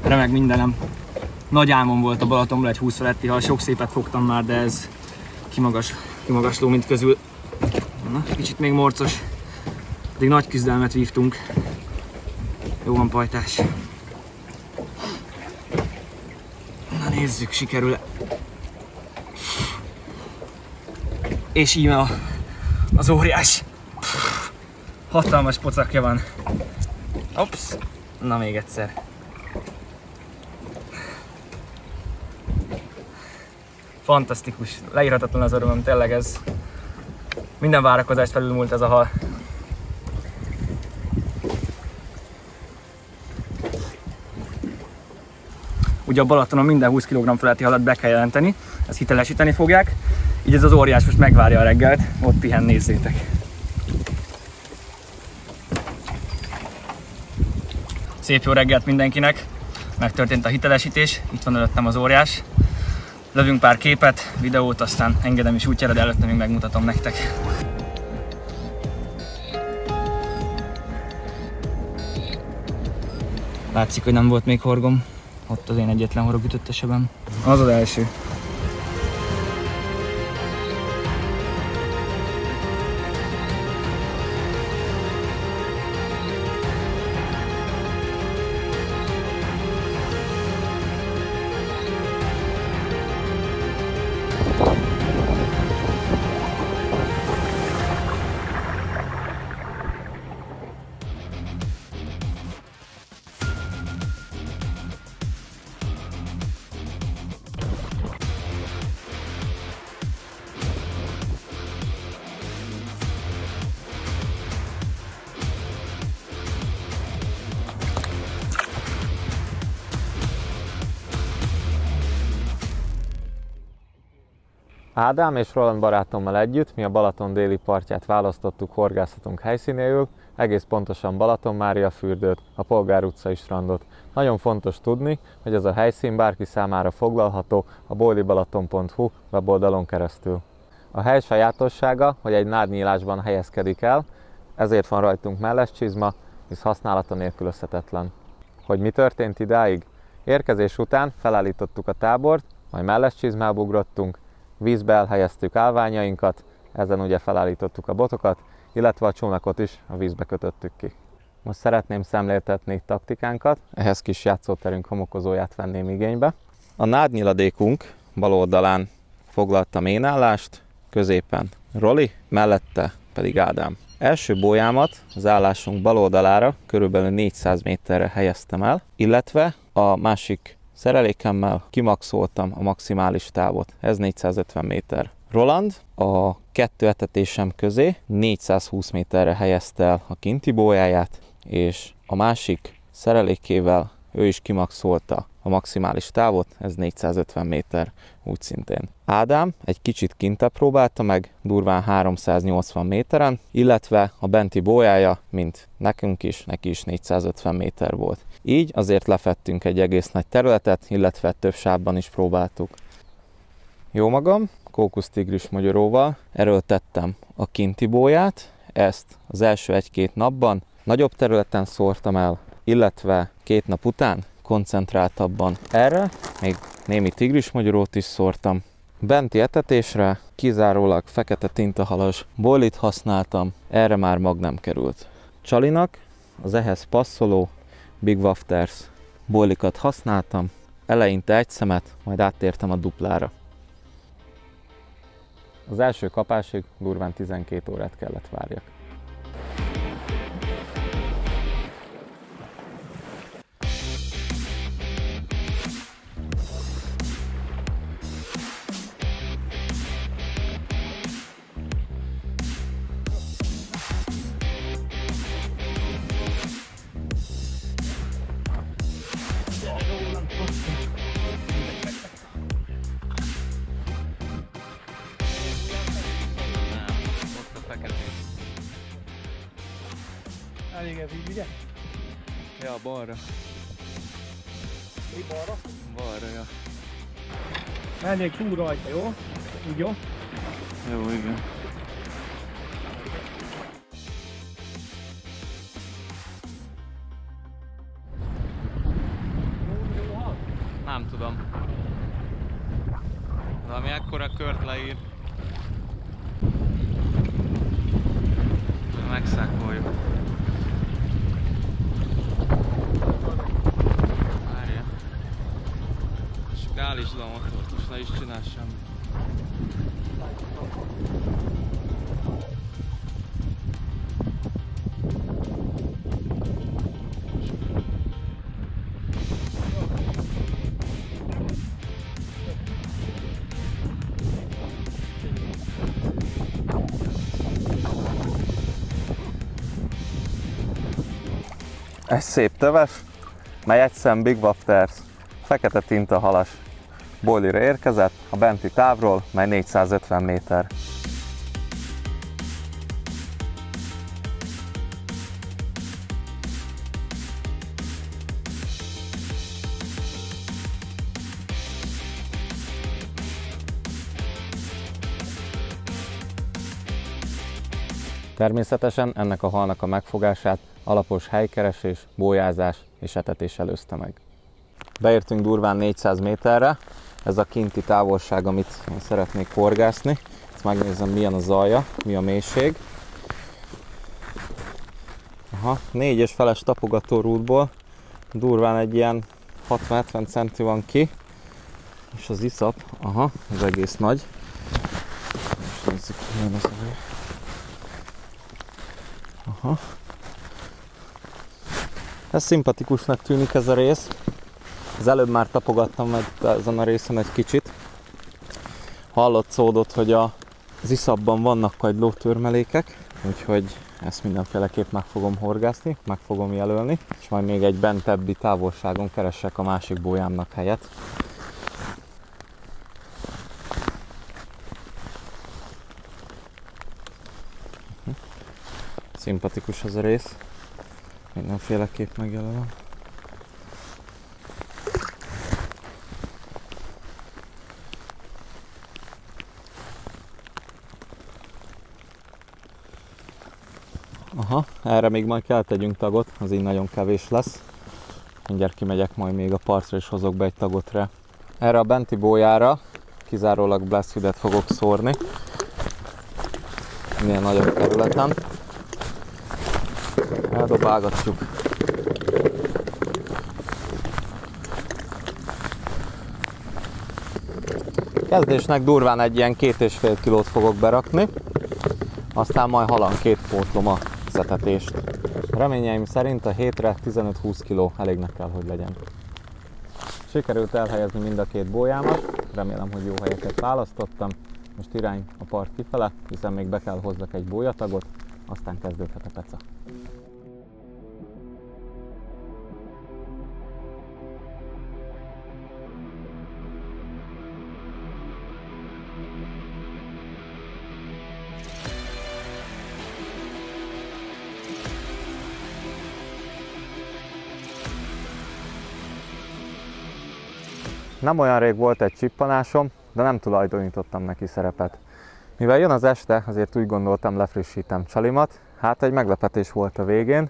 Remeg mindenem. Nagy álmom volt a Balatonból egy 20 feletti hal, sok szépet fogtam már, de ez kimagasló mint közül. Na, kicsit még morcos, pedig nagy küzdelmet vívtunk. Jó van, pajtás. Na nézzük, sikerül-e. És íme az óriás. Hatalmas pocakja van. Ops. Na még egyszer. Fantasztikus. Leírhatatlan az örömöm, tényleg ez. Minden várakozást felülmúlt ez a hal. Ugye a Balatonon minden 20 kg feletti halat be kell jelenteni, ezt hitelesíteni fogják. Így ez az óriás most megvárja a reggelt, ott pihen, nézzétek. Szép jó reggelt mindenkinek, megtörtént a hitelesítés, itt van előttem az óriás. Lövünk pár képet, videót, aztán engedem is útjára, de előtte még megmutatom nektek. Látszik, hogy nem volt még horgom, ott az én egyetlen horog ütött a sebem. Az az első. Ádám és Roland barátommal együtt mi a Balaton déli partját választottuk horgászatunk helyszínéül, egész pontosan Balatonmáriafürdőt, a Polgár utcai strandot. Nagyon fontos tudni, hogy ez a helyszín bárki számára foglalható a boldibalaton.hu weboldalon keresztül. A hely sajátossága, hogy egy nádnyílásban helyezkedik el, ezért van rajtunk mellescsizma, hisz használata nélkülözhetetlen. Hogy mi történt idáig? Érkezés után felállítottuk a tábort, majd mellescsizmába ugrottunk, vízbe elhelyeztük állványainkat, ezen ugye felállítottuk a botokat, illetve a csónakot is a vízbe kötöttük ki. Most szeretném szemléltetni taktikánkat, ehhez kis játszóterünk homokozóját venném igénybe. A nádnyiladékunk bal oldalán foglaltam én állást, középen Roli, mellette pedig Ádám. Első bójámat az állásunk bal oldalára körülbelül 400 méterre helyeztem el, illetve a másik szerelékemmel kimaxoltam a maximális távot, ez 450 méter. Roland a kettő etetésem közé 420 méterre helyezte el a kinti bójáját, és a másik szerelékével ő is kimaxolta a maximális távot, ez 450 méter úgy szintén. Ádám egy kicsit kintebb próbálta meg, durván 380 méteren, illetve a benti bójája, mint nekünk is, neki is 450 méter volt. Így azért lefettünk egy egész nagy területet, illetve több sávban is próbáltuk. Jó magam, kókusztigris magyaróval erőltettem a kinti bóját, ezt az első 1-2 napban nagyobb területen szórtam el, illetve 2 nap után koncentráltabban erre, még némi tigrismagyarót is szórtam. Benti etetésre kizárólag fekete tintahalas boilit használtam, erre már mag nem került. Csalinak az ehhez passzoló Big Wafters boilikat használtam, eleinte egy szemet, majd áttértem a duplára. Az első kapásig durván 12 órát kellett várjak. Elég ez így, ugye? Ja, balra. Mi balra? Balra, ja. Menjék túl rajta, jó? Úgy jó? Jó, igen. Nem tudom. De ami ekkora kört leír, megszákoljuk. Várja. Csak állítsd le a motort, most ne is csinálj semmit. Egy szép töves, mely egy szem Big Wafters fekete tintahalas boilira érkezett a benti távról, mely 450 méter. Természetesen ennek a halnak a megfogását alapos helykeresés, bójázás és etetés előzte meg. Beértünk durván 400 méterre, ez a kinti távolság, amit én szeretnék horgászni. Ezt megnézem, milyen a zalja, mi a mélység. Aha, 4 feles tapogató rútból durván egy ilyen 60-70 centi van ki, és az iszap, aha, ez egész nagy. Most nézzük, milyen az a hely. Aha. Ez szimpatikusnak tűnik ez a rész. Az előbb már tapogattam meg ezen a részen egy kicsit. Hallott hogy az iszapban vannak kagylótörmelékek, úgyhogy ezt mindenféleképp meg fogom horgászni, meg fogom jelölni, és majd még egy bentebbi távolságon keressek a másik bójámnak helyet. Szimpatikus az a rész. Mindenféleképp megjelölöm. Aha, erre még majd kell tegyünk tagot, az így nagyon kevés lesz. Mindjárt kimegyek majd még a partra és hozok be egy tagot rá. Erre a benti bójára kizárólag Blessfidet fogok szórni. Minél nagyobb területen. Eldobálgatjuk. Kezdésnek durván egy ilyen 2,5 kilót fogok berakni. Aztán majd halanként pótlom a szetetést. Reményeim szerint a hétre 15-20 kg elégnek kell, hogy legyen. Sikerült elhelyezni mind a két bójámat, remélem, hogy jó helyeket választottam. Most irány a part kifele, hiszen még be kell hozzak egy bójatagot, aztán kezdődhet a peca. Nem olyan rég volt egy csippanásom, de nem tulajdonítottam neki szerepet. Mivel jön az este, azért úgy gondoltam, lefrissítem csalimat. Hát egy meglepetés volt a végén.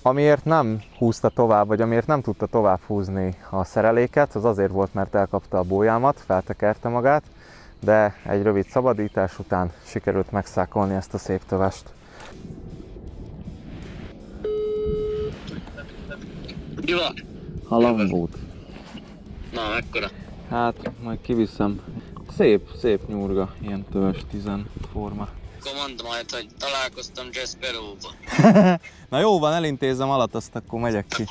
Amiért nem húzta tovább, vagy amiért nem tudta tovább húzni a szereléket, az azért volt, mert elkapta a bójámat, feltekerte magát, de egy rövid szabadítás után sikerült megszákolni ezt a szép tövest. Mi van? Halambót. Na, mekkora? Hát, majd kiviszem. Szép nyurga, ilyen töves 10 forma. Akkor mondd majd, hogy találkoztam Jasperóba. Na jó van, elintézem alatt, azt akkor megyek ki.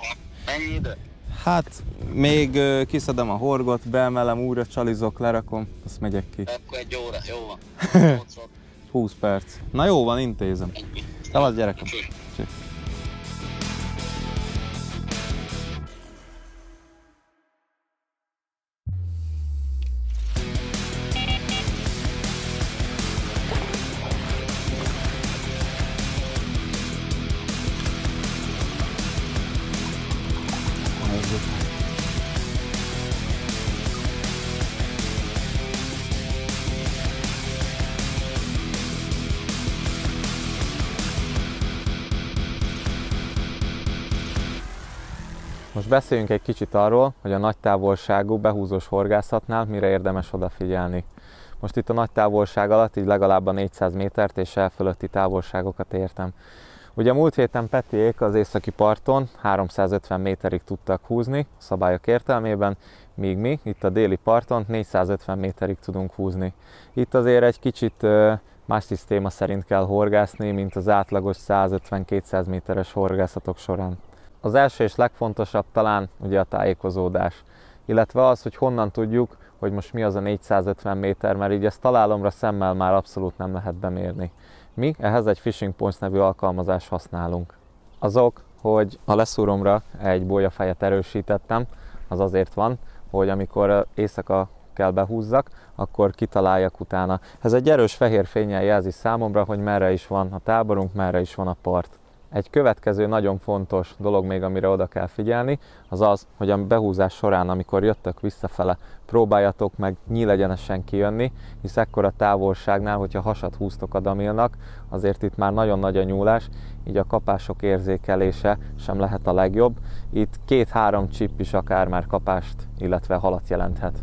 Mennyi idő? Hát, még kiszedem a horgot, beemelem, újra csalizok, lerakom, azt megyek ki. Akkor 1 óra, jó van. 20 perc. Na jó van, intézem. Szavasz, gyerekem. Cső. Most beszéljünk egy kicsit arról, hogy a nagy távolságú, behúzós horgászatnál mire érdemes odafigyelni. Most itt a nagy távolság alatt így legalább a 400 métert és elfölötti távolságokat értem. Ugye múlt héten Petiék az északi parton 350 méterig tudtak húzni a szabályok értelmében, míg mi itt a déli parton 450 méterig tudunk húzni. Itt azért egy kicsit más szisztéma szerint kell horgászni, mint az átlagos 150-200 méteres horgászatok során. Az első és legfontosabb talán ugye a tájékozódás, illetve az, hogy honnan tudjuk, hogy most mi az a 450 méter, mert így ezt találomra szemmel már abszolút nem lehet bemérni. Mi ehhez egy Fishing Points nevű alkalmazást használunk. Azok, hogy a leszúromra egy bolyafejet erősítettem, az azért van, hogy amikor éjszaka kell behúzzak, akkor kitaláljak utána. Ez egy erős fehér fénnyel jelzi számomra, hogy merre is van a táborunk, merre is van a part. Egy következő nagyon fontos dolog még, amire oda kell figyelni, az az, hogy a behúzás során, amikor jöttök visszafele, próbáljatok meg nyílegyenesen kijönni, hisz ekkora távolságnál, hogyha hasat húztok a damilnak, azért itt már nagyon nagy a nyúlás, így a kapások érzékelése sem lehet a legjobb. Itt 2-3 csipp is akár már kapást, illetve halat jelenthet.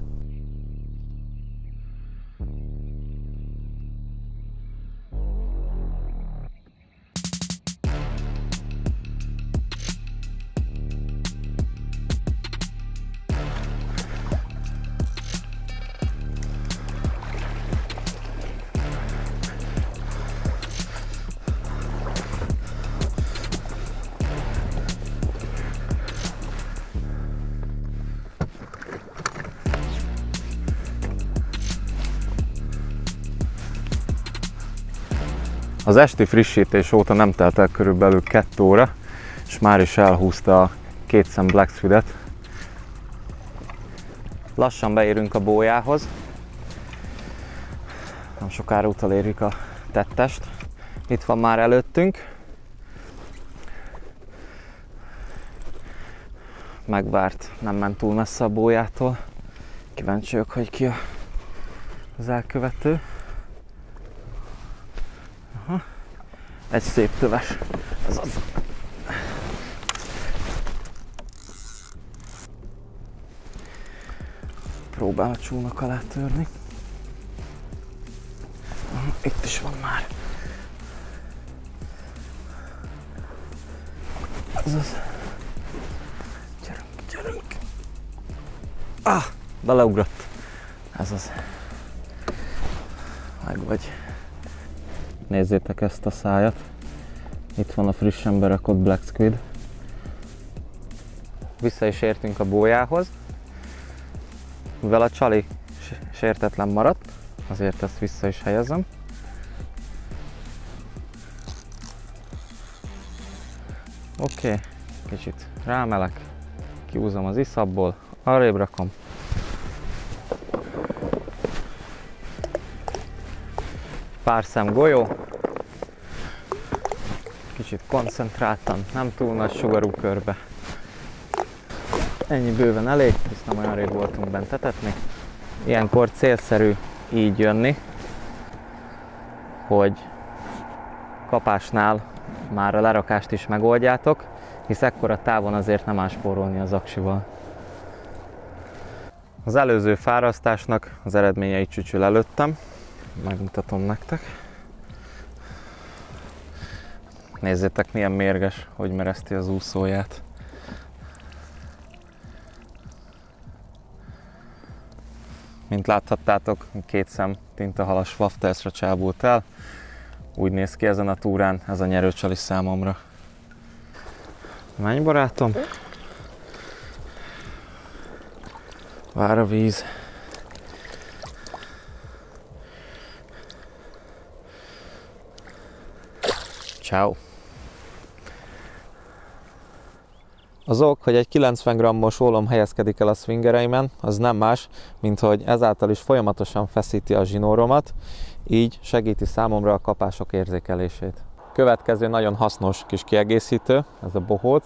Az esti frissítés óta nem telt el körülbelül 2 óra, és már is elhúzta a 2 szem Black Squid-et. Lassan beérünk a bójához. Nem sokára utolérjük a tettest. Itt van már előttünk. Megvárt, nem ment túl messze a bójától. Kíváncsi vagyok, hogy ki az elkövető. Aha. Egy szép töves. Ez az. Próbál a csónak alá törni. Itt is van már. Ez az. Gyerünk, gyerünk. Ah, beleugrott. Ez az. Meg vagy. Nézzétek ezt a szájat. Itt van a frissen berakott Black Squid. Vissza is értünk a bójához. Mivel a csali sértetlen maradt, azért ezt vissza is helyezem. Oké, kicsit rámelek, kihúzom az iszapból, arrébb rakom. Pár szem golyó. Kicsit koncentráltan, nem túl nagy sugarú körbe. Ennyi bőven elég, hisz nem olyan rég voltunk bent etetni. Ilyenkor célszerű így jönni, hogy kapásnál már a lerakást is megoldjátok, hisz ekkora távon azért nem áll spórolni az aksival. Az előző fárasztásnak az eredményeit csücsül előttem, megmutatom nektek. Nézzétek, milyen mérges, hogy mereszti az úszóját. Mint láthattátok, 2 szem tintahalas waftersra csábult el. Úgy néz ki ezen a túrán, ez a nyerőcsali számomra. Menj, barátom! Vár a víz. Ciao. Az ok, hogy egy 90 g-os ólom helyezkedik el a swingereimen, az nem más, mint hogy ezáltal is folyamatosan feszíti a zsinóromat, így segíti számomra a kapások érzékelését. Következő nagyon hasznos kis kiegészítő, ez a bohóc,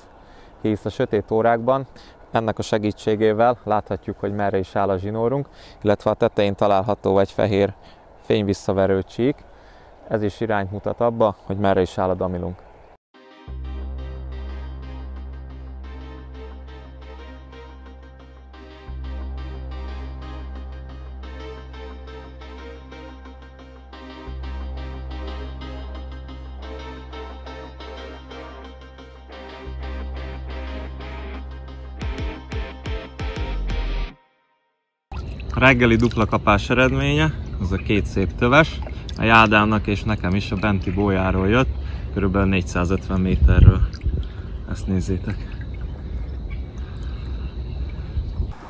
hisz a sötét órákban ennek a segítségével láthatjuk, hogy merre is áll a zsinórunk, illetve a tetején található egy fehér fényvisszaverő csík. Ez is irányt mutat abba, hogy merre is áll a damilunk. A reggeli dupla kapás eredménye, az a 2 szép töves, a Jádámnak és nekem is a benti bójáról jött, kb. 450 méterről. Ezt nézzétek.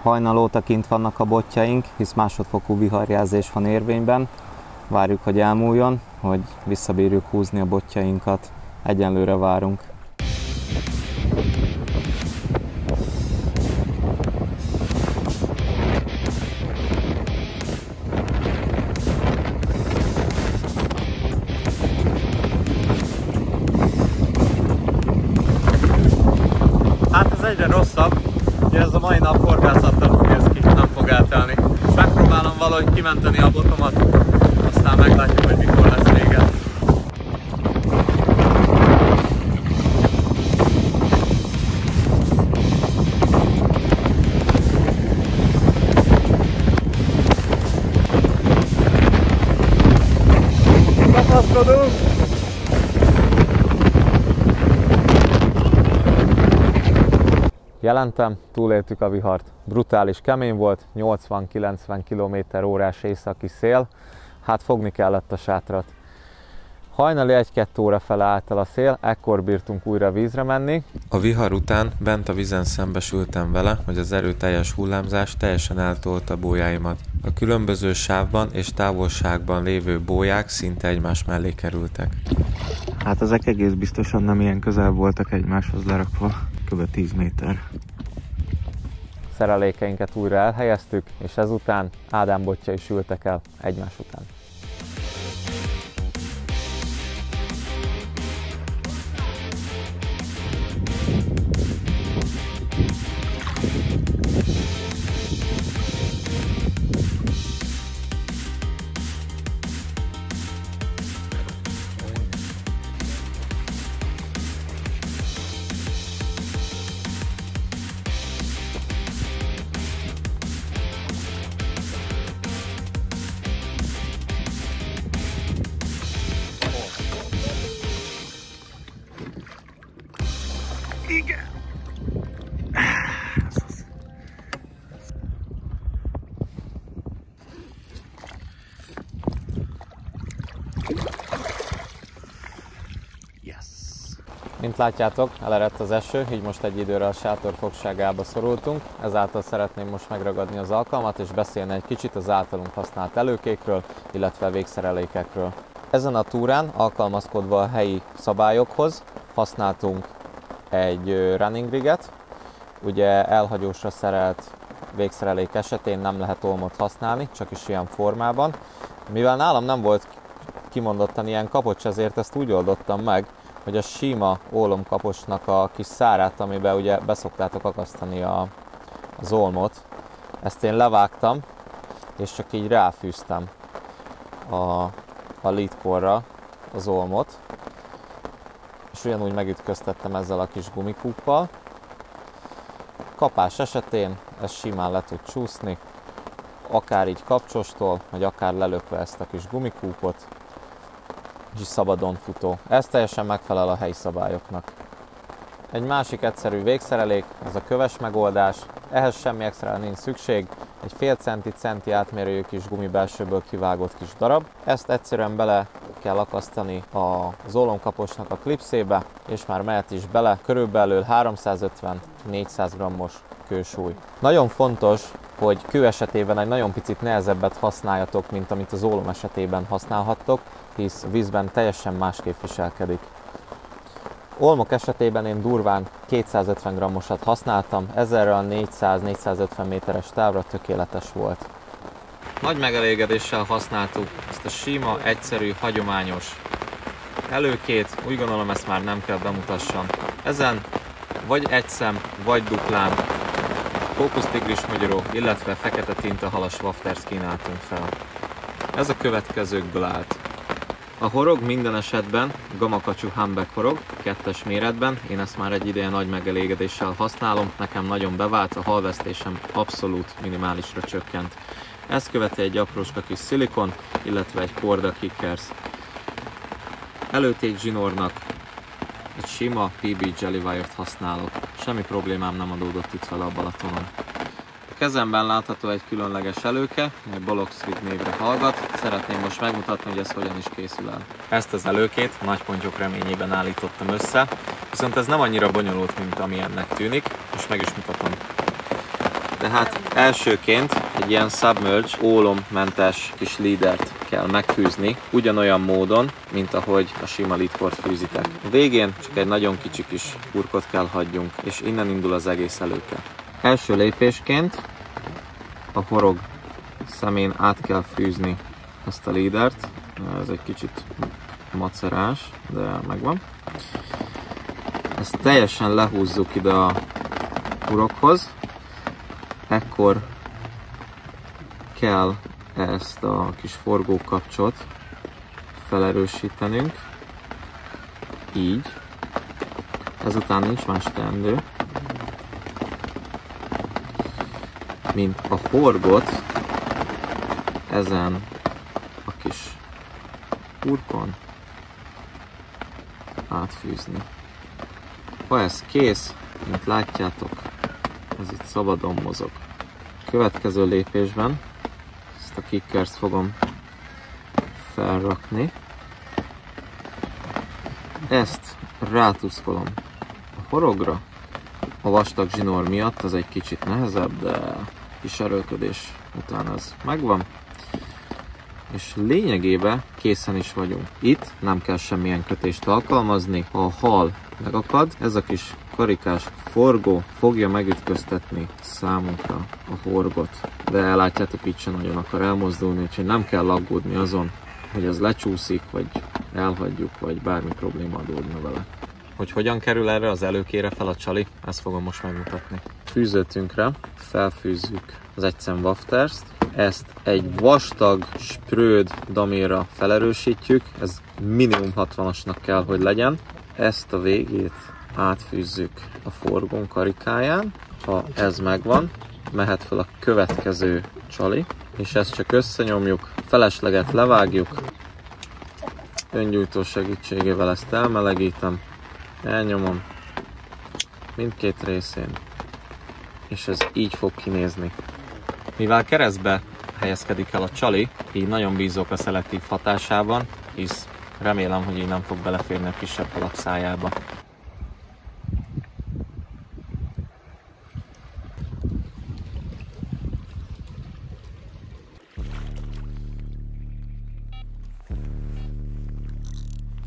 Hajnal óta kint vannak a botjaink, hisz másodfokú viharjelzés van érvényben. Várjuk, hogy elmúljon, hogy visszabírjuk húzni a botjainkat. Egyenlőre várunk. Egyre rosszabb, hogy ez a mai nap horgászattal úgy néz ki, nem fog eltelni. Megpróbálom valahogy kimenteni a botomat, aztán meglátjuk, hogy mikor lesz vége. Kapaszkodunk! Jelentem, túléltük a vihart. Brutális kemény volt, 80-90 km/h északi szél, hát fogni kellett a sátrat. Hajnali 1-2 óra fele állt el a szél, ekkor bírtunk újra vízre menni. A vihar után bent a vízen szembesültem vele, hogy az erőteljes hullámzás teljesen eltolta bójáimat. A különböző sávban és távolságban lévő bóják szinte egymás mellé kerültek. Hát ezek egész biztosan nem ilyen közel voltak egymáshoz lerakva, kb. 10 méter. Szerelékeinket újra elhelyeztük, és ezután Ádám botja is ültek el egymás után. Mint látjátok, elerett az eső, így most egy időre a sátor fogságába szorultunk, ezáltal szeretném most megragadni az alkalmat és beszélni egy kicsit az általunk használt előkékről, illetve végszerelékekről. Ezen a túrán alkalmazkodva a helyi szabályokhoz használtunk egy running riget, ugye elhagyósra szerelt végszerelék esetén nem lehet olmot használni, csak is ilyen formában. Mivel nálam nem volt kimondottan ilyen kapocs, ezért ezt úgy oldottam meg, hogy a sima ólomkapocsnak a kis szárát, amiben ugye beszoktátok akasztani az olmot, ezt én levágtam, és csak így ráfűztem a leadcore-ra az olmot, és ugyanúgy megütköztettem ezzel a kis gumikúppal. Kapás esetén ez simán le tud csúszni, akár így kapcsostól, vagy akár lelökve ezt a kis gumikúpot, és szabadon futó. Ez teljesen megfelel a helyi szabályoknak. Egy másik egyszerű végszerelék, ez a köves megoldás. Ehhez semmi extra nincs szükség. Egy fél centi átmérőjű kis gumibelsőből kivágott kis darab. Ezt egyszerűen bele kell akasztani az ólomkapocsnak a klipszébe, és már mehet is bele körülbelül 350-400 g-os kősúly. Nagyon fontos, hogy kő esetében egy nagyon picit nehezebbet használjatok, mint amit az ólom esetében használhattok, hisz vízben teljesen másképp viselkedik. Olmok esetében én durván 250 g-osat használtam, ezzel a 400-450 méteres távra tökéletes volt. Nagy megelégedéssel használtuk ezt a sima, egyszerű, hagyományos előkét, úgy gondolom ezt már nem kell bemutassam. Ezen vagy egyszem, vagy duplán kókusztigris mogyoró, illetve fekete tintahalas wafters kínáltunk fel. Ez a következőkből állt. A horog minden esetben gamakacsú Humbeck horog, 2-es méretben, én ezt már egy ideje nagy megelégedéssel használom, nekem nagyon bevált, a halvesztésem abszolút minimálisra csökkent. Ezt követi egy apróska kis szilikon, illetve egy Korda Kickers. Előtét zsinórnak egy sima PB Jelly Wire-t használok, semmi problémám nem adódott itt vele a Balatonon. A kezemben látható egy különleges előke, mely Bolox Rig névre hallgat. Szeretném most megmutatni, hogy ez hogyan is készül el. Ezt az előkét nagy pontyok reményében állítottam össze, viszont ez nem annyira bonyolult, mint amilyennek tűnik, és meg is mutatom. Tehát elsőként egy ilyen submerge, ólommentes kis leadert kell megfűzni, ugyanolyan módon, mint ahogy a sima leadcore fűzitek. A végén csak egy nagyon kicsi kis kurkot kell hagyjunk, és innen indul az egész előke. Első lépésként a horog szemén át kell fűzni ezt a leadert. Ez egy kicsit macerás, de megvan. Ezt teljesen lehúzzuk ide a hurokhoz. Ekkor kell ezt a kis forgókapcsot felerősítenünk. Így. Ezután nincs más teendő, mint a horgot ezen a kis kurkon átfűzni. Ha ez kész, mint látjátok, ez itt szabadon mozog. Következő lépésben ezt a kickert fogom felrakni. ezt rátuszkolom a horogra. A vastag zsinór miatt ez egy kicsit nehezebb, de kis erőlködés után ez megvan. És lényegében készen is vagyunk. Itt nem kell semmilyen kötést alkalmazni. Ha a hal megakad, ez a kis karikás forgó fogja megütköztetni számunkra a horgot. De látjátok, itt sem nagyon akar elmozdulni, úgyhogy nem kell aggódni azon, hogy ez lecsúszik, vagy elhagyjuk, vagy bármi probléma adódna vele. Hogy hogyan kerül erre az előkére fel a csali, ezt fogom most megmutatni. Fűzőtünkre felfűzzük az egyszem wafterst, ezt egy vastag, spröd daméra felerősítjük, ez minimum 60-asnak kell, hogy legyen. Ezt a végét átfűzzük a forgón karikáján, ha ez megvan, mehet fel a következő csali, és ezt csak összenyomjuk, felesleget levágjuk, öngyújtó segítségével ezt elmelegítem, elnyomom mindkét részén, és ez így fog kinézni. Mivel keresztbe helyezkedik el a csali, így nagyon bízok a szelektív hatásában, hisz remélem, hogy így nem fog beleférni a kisebb halak szájába.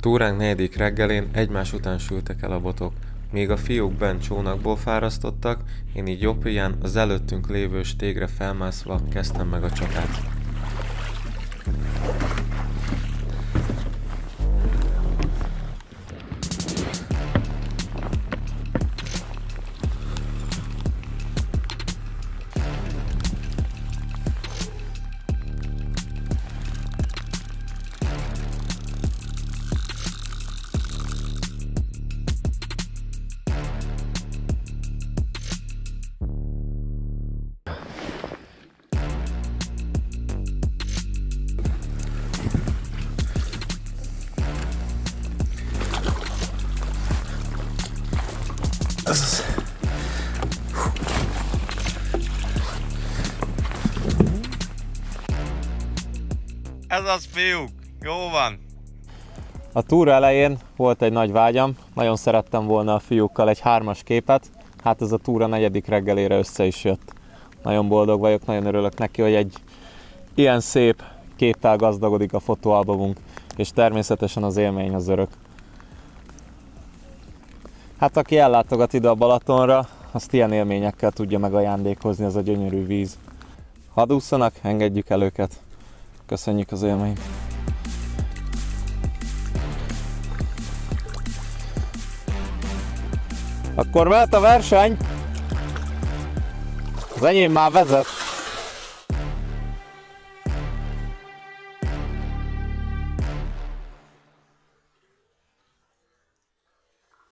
Túránk 4. reggelén egymás után sültek el a botok. Míg a fiúk bent csónakból fárasztottak, én így jobb híján az előttünk lévő stégre felmászva kezdtem meg a csatát. Ez az, fiúk! Jó van! A túra elején volt egy nagy vágyam, nagyon szerettem volna a fiúkkal egy 3-as képet, hát ez a túra 4. reggelére össze is jött. Nagyon boldog vagyok, nagyon örülök neki, hogy egy ilyen szép képpel gazdagodik a fotóalbumunk, és természetesen az élmény az örök. Hát aki ellátogat ide a Balatonra, azt ilyen élményekkel tudja megajándékozni, ez a gyönyörű víz. Hadd ússzanak, engedjük el őket. Köszönjük az élményt! Akkor mehet a verseny! Az enyém már vezet!